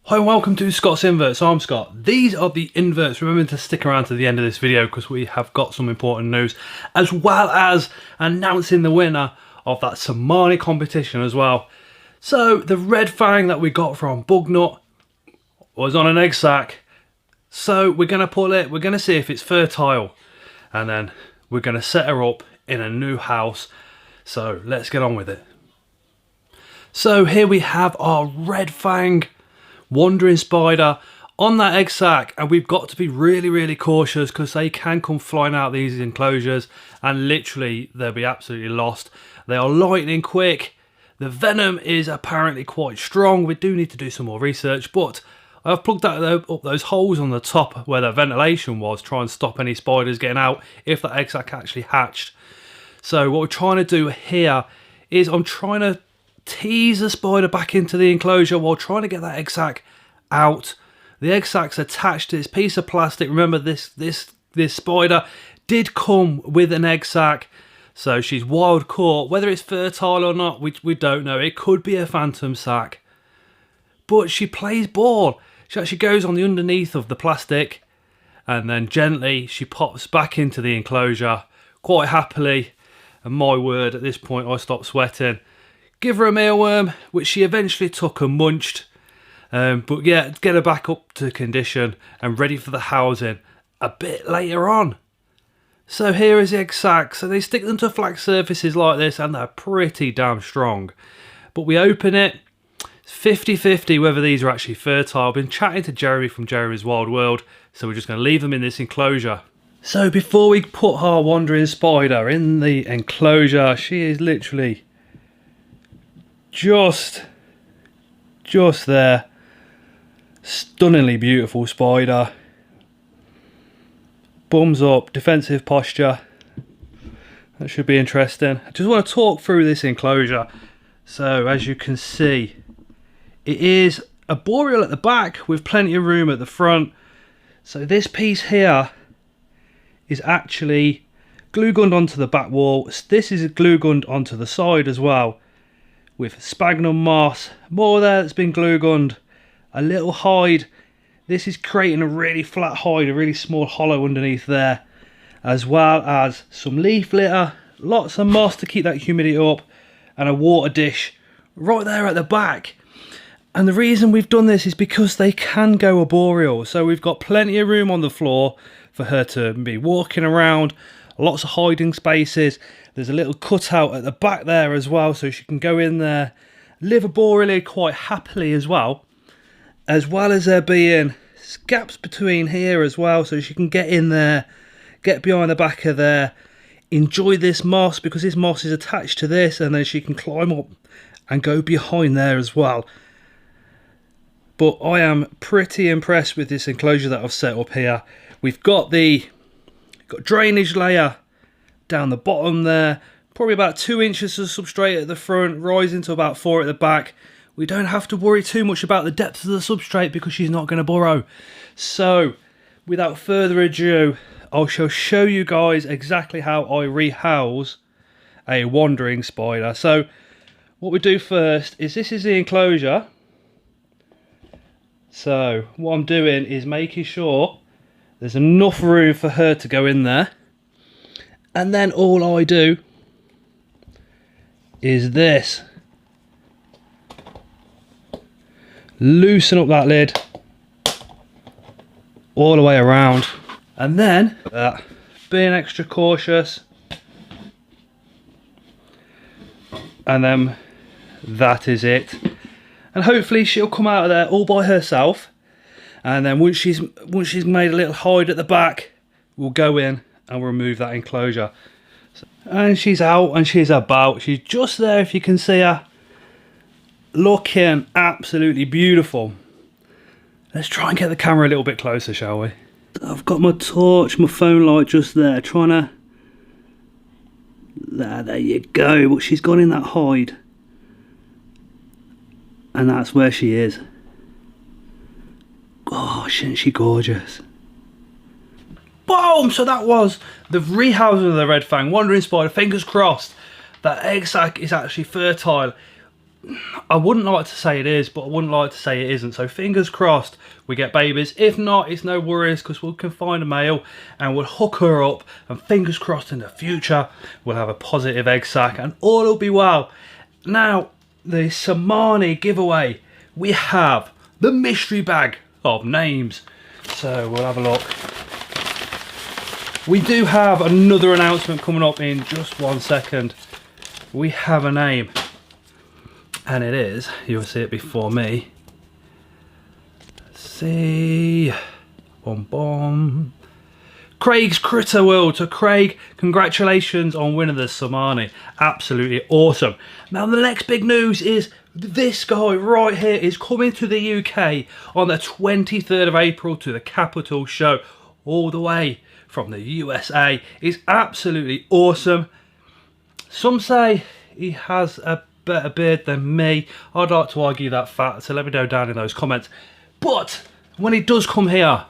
Hi and welcome to Scott's Inverts. I'm Scott. These are the inverts. Remember to stick around to the end of this video because we have got some important news, as well as announcing the winner of that seemani competition as well. So the red fang that we got from Bugnut was on an egg sac. So we're going to pull it, we're going to see if it's fertile, and then we're going to set her up in a new house. So let's get on with it. So here we have our red fang wandering spider on that egg sac, and we've got to be really cautious because they can come flying out these enclosures and literally they'll be absolutely lost. They are lightning quick. The venom is apparently quite strong. We do need to do some more research, but I've plugged up those holes on the top where the ventilation was, try and stop any spiders getting out if that egg sac actually hatched. So what we're trying to do here is I'm trying to tease the spider back into the enclosure while trying to get that egg sac out. The egg sac's attached to this piece of plastic. Remember, this spider did come with an egg sac, so she's wild caught. Whether it's fertile or not, we don't know. It could be a phantom sac, but she plays ball. She actually goes on the underneath of the plastic and then gently she pops back into the enclosure quite happily, and my word, at this point I stopped sweating. Give her a mealworm, which she eventually took and munched. But yeah, get her back up to condition and ready for the housing a bit later on. So here is the egg sac. So they stick them to flat surfaces like this and they're pretty damn strong. But we open it, it's 50-50 whether these are actually fertile. I've been chatting to Jeremy from Jeremy's Wild World, so we're just going to leave them in this enclosure. So before we put our wandering spider in the enclosure, she is literally just there. Stunningly beautiful spider. Bums up, defensive posture. That should be interesting. I just want to talk through this enclosure. So as you can see, it is a boreal at the back with plenty of room at the front. So this piece here is actually glue gunned onto the back wall. This is glue gunned onto the side as well, with sphagnum moss, more there that's been glue gunned, a little hide. This is creating a really flat hide, a really small hollow underneath there, as well as some leaf litter, lots of moss to keep that humidity up, and a water dish right there at the back. And the reason we've done this is because they can go arboreal, so we've got plenty of room on the floor for her to be walking around, lots of hiding spaces. There's a little cutout at the back there as well, so she can go in there, live arboreally quite happily as well as there being gaps between here as well, so she can get in there, get behind the back of there, enjoy this moss because this moss is attached to this, and then she can climb up and go behind there as well. But I am pretty impressed with this enclosure that I've set up here. We've got drainage layer down the bottom there, probably about 2 inches of substrate at the front, rising to about 4 at the back. We don't have to worry too much about the depth of the substrate because she's not going to burrow. So without further ado, I shall show you guys exactly how I rehouse a wandering spider. So what we do first is, this is the enclosure. So what I'm doing is making sure there's enough room for her to go in there. And then all I do is this. Loosen up that lid all the way around. And then, being extra cautious. And then that is it. And hopefully she'll come out of there all by herself. And then once she's made a little hide at the back, we'll go in and we'll remove that enclosure. And she's out and she's about. She's just there if you can see her. Looking absolutely beautiful. Let's try and get the camera a little bit closer, shall we? I've got my torch, my phone light just there, trying to... There you go. But she's gone in that hide. And that's where she is. Oh, isn't she gorgeous? Boom! So that was the rehousing of the red fang wandering spider. Fingers crossed that egg sac is actually fertile. I wouldn't like to say it is, but I wouldn't like to say it isn't. So fingers crossed we get babies. If not, it's no worries, because we can find a male and we'll hook her up, and fingers crossed in the future we'll have a positive egg sac and all will be well. Now, the seemani giveaway, we have the mystery bag of names. So we'll have a look. We do have another announcement coming up in just 1 second. We have a name, and it is, you'll see it before me. Let's see. Boom, boom. Craig's Critter World. So Craig, congratulations on winning the seemani. Absolutely awesome. Now the next big news is this guy right here is coming to the UK on the 23rd of April to the Capital Show, all the way from the USA. Is absolutely awesome. Some say he has a better beard than me. I'd like to argue that fact, so let me know down in those comments. But when he does come here,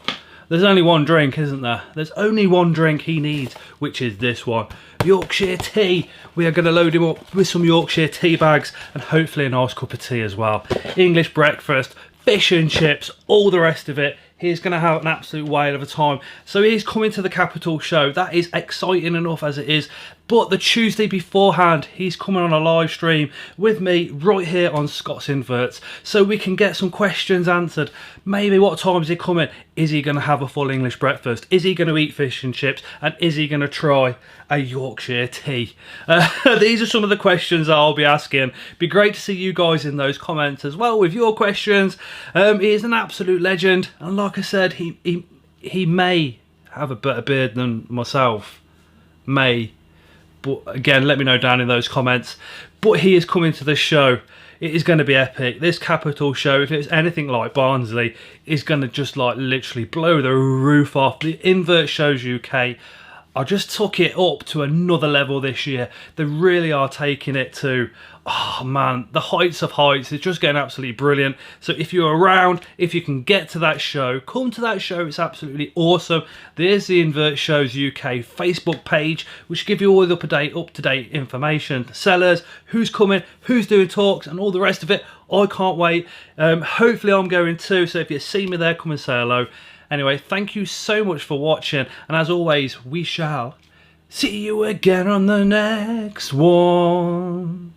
there's only one drink, isn't there? There's only one drink he needs, which is this one. Yorkshire tea. We are going to load him up with some Yorkshire tea bags and hopefully a nice cup of tea as well. English breakfast, fish and chips, all the rest of it. He's going to have an absolute whale of a time. So he's coming to the Capital Show. That is exciting enough as it is. But the Tuesday beforehand, he's coming on a live stream with me right here on Scott's Inverts, so we can get some questions answered. Maybe what time is he coming? Is he going to have a full English breakfast? Is he going to eat fish and chips? And is he going to try a Yorkshire tea? These are some of the questions I'll be asking. Be great to see you guys in those comments as well with your questions. He is an absolute legend, and like I said, he may have a better beard than myself. May. But again, let me know down in those comments. But he is coming to the show. It is going to be epic. This Capital Show, if it's anything like Barnsley, is going to just like literally blow the roof off. The Invert Shows UK, I just took it up to another level this year. They really are taking it to, oh man, the heights of heights. It's just getting absolutely brilliant. So if you're around, if you can get to that show, come to that show. It's absolutely awesome. There's the Invert Shows UK Facebook page, which give you all the up-to-date information, sellers, who's coming, who's doing talks, and all the rest of it. I can't wait. Hopefully I'm going too. So if you see me there, come and say hello. Anyway, thank you so much for watching, and as always, we shall see you again on the next one.